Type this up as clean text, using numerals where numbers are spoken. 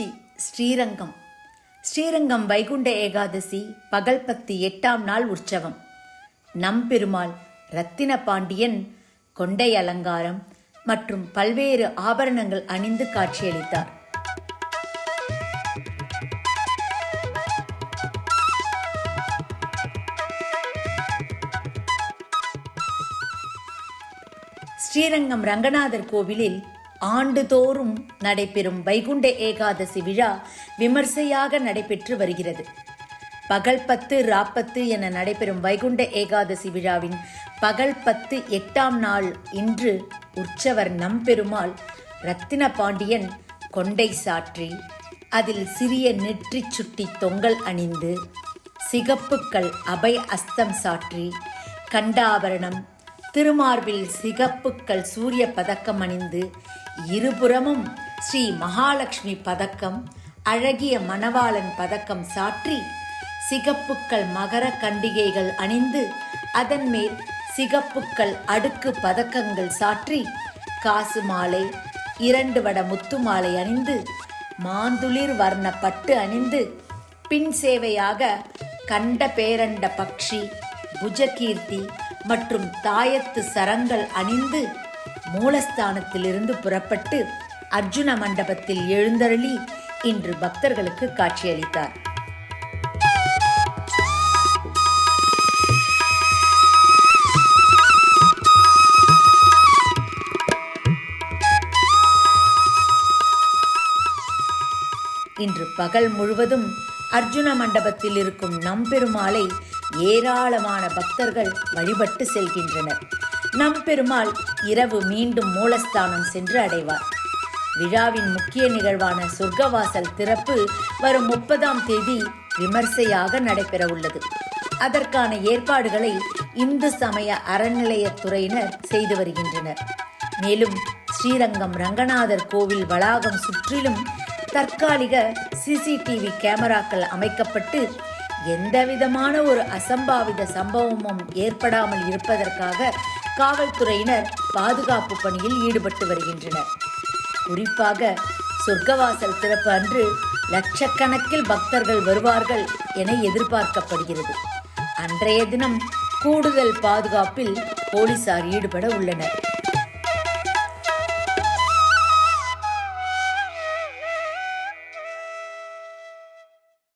திருச்சி ஸ்ரீரங்கம். ஸ்ரீரங்கம் வைகுண்ட ஏகாதசி பகல் 8ஆம் நாள் உற்சவம். நம்பெருமாள் ரத்தின பாண்டியன் கொண்டை அலங்காரம் மற்றும் பல்வேறு ஆபரணங்கள் அணிந்து காட்சியளித்தார். ஸ்ரீரங்கம் ரங்கநாதர் கோவிலில் ஆண்டுதோறும் நடைபெறும் வைகுண்ட ஏகாதசி விழா விமர்சையாக நடைபெற்று வருகிறது. பகல் 10 ராப்பத்து என நடைபெறும் வைகுண்ட ஏகாதசி விழாவின் பகல் 8ஆம் நாள் இன்று உற்சவர் நம்பெருமாள் ரத்தின பாண்டியன் கொண்டை சாற்றி அதில் சிறிய நெற்றி சுட்டி தொங்கல் அணிந்து சிகப்புக்கள் அபய அஸ்தம் சாற்றி கண்டாபரணம் திருமார்பில் சிகப்புக்கள் சூரிய பதக்கம் அணிந்து இருபுறமும் ஸ்ரீ மகாலட்சுமி பதக்கம் அழகிய மணவாளன் பதக்கம் சாற்றி சிகப்புக்கள் மகர கண்டிகைகள் அணிந்து அதன் மேல் சிகப்புக்கள் அடுக்கு பதக்கங்கள் சாற்றி காசு மாலை 2 வட முத்து மாலை அணிந்து மாந்துளிர் வர்ண பட்டு அணிந்து பின் சேவையாக கண்ட பேரண்ட பக்ஷி புஜகீர்த்தி மற்றும் தாயத்து சரங்கள் அணிந்து மூலஸ்தானத்திலிருந்து புறப்பட்டு அர்ஜுன மண்டபத்தில் எழுந்தருளி இன்று பக்தர்களுக்கு காட்சியளித்தார். இன்று பகல் முழுவதும் அர்ஜுன மண்டபத்தில் இருக்கும் நம்பெருமாளை ஏராளமான பக்தர்கள் வழிபட்டு செல்கின்றனர். நம்பெருமாள் இரவு மீண்டும் மூலஸ்தானம் சென்று அடைவார். விழாவின் முக்கிய நிகழ்வான சொர்க்கவாசல் திறப்பு வரும் 30ஆம் தேதி விமர்சையாக நடைபெற உள்ளது. அதற்கான ஏற்பாடுகளை இந்து சமய அறநிலையத்துறையினர் செய்து வருகின்றனர். மேலும் ஸ்ரீரங்கம் ரங்கநாதர் கோவில் வளாகம் சுற்றிலும் தற்காலிக சிசிடிவி கேமராக்கள் அமைக்கப்பட்டு எந்தவிதமான ஒரு அசம்பாவித சம்பவமும் ஏற்படாமல் இருப்பதற்காக காவல்துறையினர் பாதுகாப்பு பணியில் ஈடுபட்டு வருகின்றனர். குறிப்பாக சொர்க்கவாசல் திறப்பு அன்று லட்சக்கணக்கில் பக்தர்கள் வருவார்கள் என எதிர்பார்க்கப்படுகிறது. அன்றைய தினம் கூடுதல் பாதுகாப்பில் போலீசார் ஈடுபட உள்ளனர்.